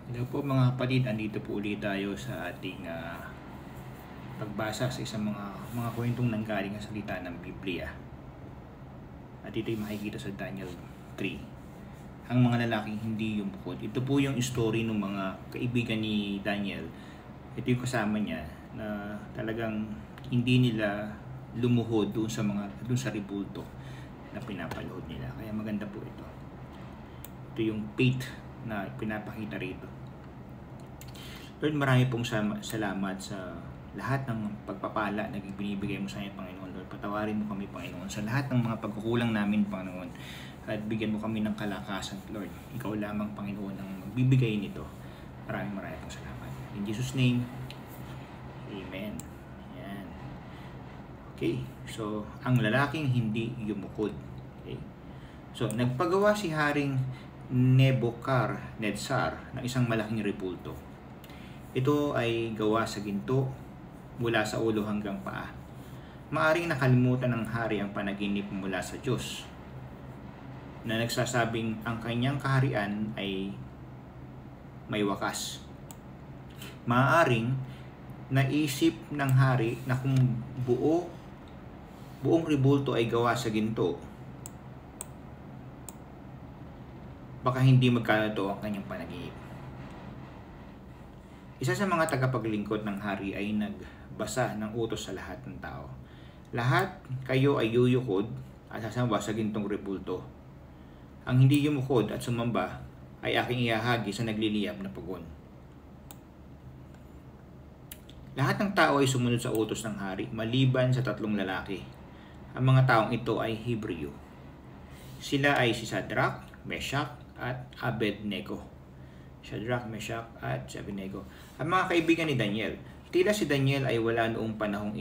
Hello po mga kapatid, andito po ulit tayo sa ating pagbasa sa isang mga kwentong nanggaling sa salita ng Biblia. At ito'y makikita sa Daniel 3. Ang mga lalaking hindi yumukod. Ito po yung story ng mga kaibigan ni Daniel. Ito yung kasama niya na talagang hindi nila lumuhod doon sa ribulto na pinapalood nila. Kaya maganda po ito. Ito yung faith na pinapakita rito. Lord, marami pong salamat sa lahat ng pagpapala na binibigay mo sa amin, Panginoon. Lord, patawarin mo kami, Panginoon, sa lahat ng mga pagkukulang namin, Panginoon. At bigyan mo kami ng kalakasan, Lord. Ikaw lamang, Panginoon, ang magbibigay nito. Maraming pong salamat. In Jesus' name, Amen. Yan. Okay, so, ang lalaking hindi yumukod. Okay. So, nagpagawa si Haring Nebuchadnezzar ng isang malaking ribulto. Ito ay gawa sa ginto mula sa ulo hanggang paa. Maaring nakalimutan ng hari ang panaginip mula sa Diyos na nagsasabing ang kanyang kaharian ay may wakas. Maaring naisip ng hari na kung buong ribulto ay gawa sa ginto, baka hindi magkatotoo ang kanyang panaginip. Isa sa mga tagapaglingkod ng hari ay nagbasa ng utos sa lahat ng tao. Lahat kayo ay yuyukod at sasamba sa gintong ribulto. Ang hindi yumukod at sumamba ay aking ihahagi sa nagliliyab na pugon. Lahat ng tao ay sumunod sa utos ng hari, maliban sa tatlong lalaki. Ang mga taong ito ay Hebreo. Sila ay si Shadrach, Meshach, at Abednego. Shadrach, Meshach, at Abednego. Ang mga kaibigan ni Daniel. Tila si Daniel ay wala noong panahong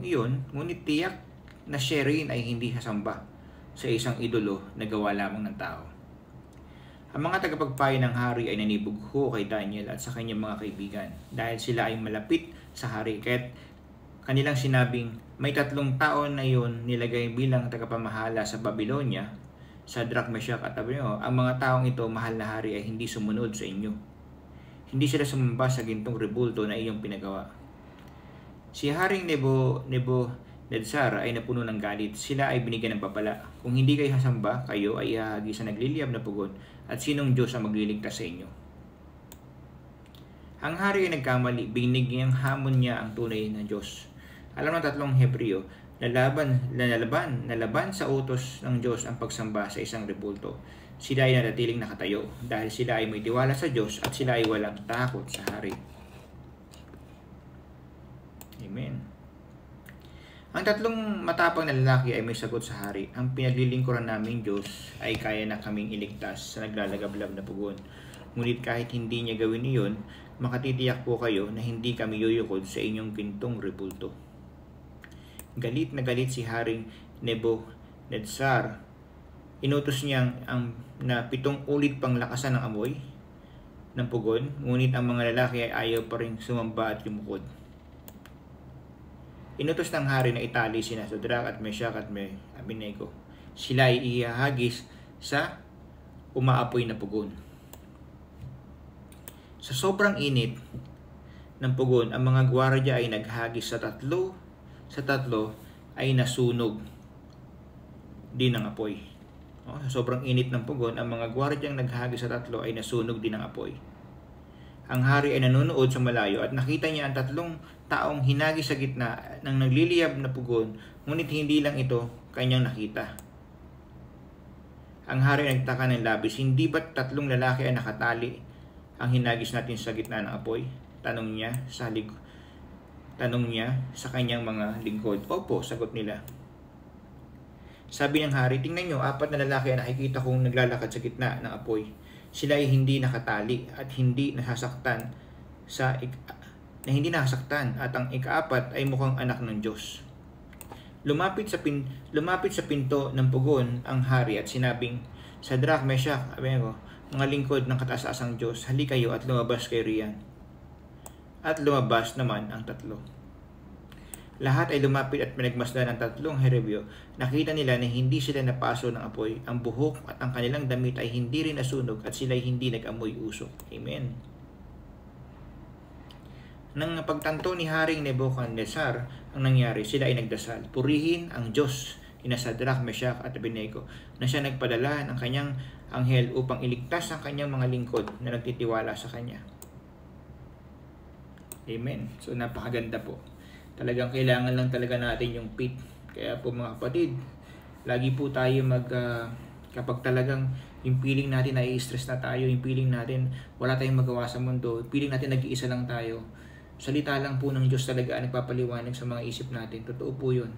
iyon. Ngunit tiyak na siya rin ay hindi sasamba sa isang idolo na gawa lamang ng tao. Ang mga tagapagpayo ng hari ay nanibugho kay Daniel at sa kanyang mga kaibigan dahil sila ay malapit sa hari. Kaya't kanilang sinabing, may 3 taon na iyon nilagay bilang tagapamahala sa Babylonia, Shadrach, Meshach at Abednego. Ang mga taong ito, mahal na hari, ay hindi sumunod sa inyo. Hindi sila sumamba sa gintong ribulto na iyong pinagawa. Si Haring Nebuchadnezzar ay napuno ng galit. Sila ay binigyan ng babala. Kung hindi kayo sasamba, kayo ay ihahagi sa nagliliyab na pugon, at sinong Diyos ang magliligtas sa inyo? Ang hari ay nagkamali. Binigyang hamon niya ang tunay na Diyos. Alam ng 3 Hebreo, nalaban sa utos ng Diyos ang pagsamba sa isang ribulto. Sila ay nanatiling nakatayo dahil sila ay may tiwala sa Diyos at sila ay walang takot sa hari. Amen. Ang 3 matapang na lalaki ay may sagot sa hari. Ang pinaglilingkuran naming Diyos ay kaya na kaming iligtas sa naglalagablab na pugon. Ngunit kahit hindi niya gawin iyon, makatitiyak po kayo na hindi kami yuyukod sa inyong gintong ribulto. Galit na galit si Haring Nebuchadnezzar. Inutos niya na 7 ulit pang lakasan ng amoy ng pugon, ngunit ang mga lalaki ay ayaw pa rin sumamba at yumukod. Inutos ng hari na itali sina Shadrach at Meshach at Abednego. Sila ay ihahagis sa umaapoy na pugon. Sa sobrang init ng pugon, ang mga gwardiya ay naghagis sa tatlo ay nasunog din ng apoy. Sa sobrang init ng pugon, ang mga gwardyang naghagis sa 3 ay nasunog din ng apoy. Ang hari ay nanonood sa malayo at nakita niya ang 3 taong hinagis sa gitna ng nagliliyab na pugon, ngunit hindi lang ito kanyang nakita. Ang hari ay nagtaka ng labis, hindi ba't 3 lalaki ay nakatali ang hinagis natin sa gitna ng apoy? Tanong niya sa kanyang mga lingkod. Opo, sagot nila. Sabi ng hari, tingnan nyo, 4 na lalaki ang nakikita kong naglalakad sa gitna ng apoy. Sila ay hindi nakatali at hindi nasasaktan at ang ika-4 ay mukhang anak ng Diyos. Lumapit sa pinto ng pugon ang hari at sinabing, Shadrach, Meshach, Abednego, mga lingkod ng kataas-asang Diyos, halika kayo at lumabas kayo riyan. At lumabas naman ang 3. Lahat ay lumapit at pinagmasdan ng tatlong herebyo. Nakita nila na hindi sila napaso ng apoy. Ang buhok at ang kanilang damit ay hindi rin nasunog at sila ay hindi nag-amoy usok. Amen. Nang pagtanto ni Haring Nebuchadnezzar ang nangyari, sila ay nagdasal. Purihin ang Diyos ni Shadrach, Meshach at Abednego na siya nagpadala ng kanyang anghel upang iligtas ang kanyang mga lingkod na nagtitiwala sa kanya. Amen. So napakaganda po. Talagang kailangan lang talaga natin yung faith. Kaya po mga kapatid, lagi po tayo kapag talagang yung feeling natin na i-stress na tayo, yung feeling natin wala tayong magawa sa mundo, feeling natin nag-iisa lang tayo, salita lang po ng Diyos talaga ang nagpapaliwanag sa mga isip natin. Totoo po yun.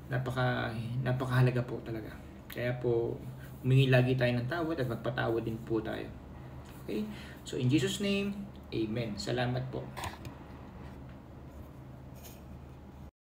Napakahalaga po talaga. Kaya po, humingi lagi tayo ng tawad at magpatawad din po tayo. Okay? So in Jesus' name, Amen. Salamat po.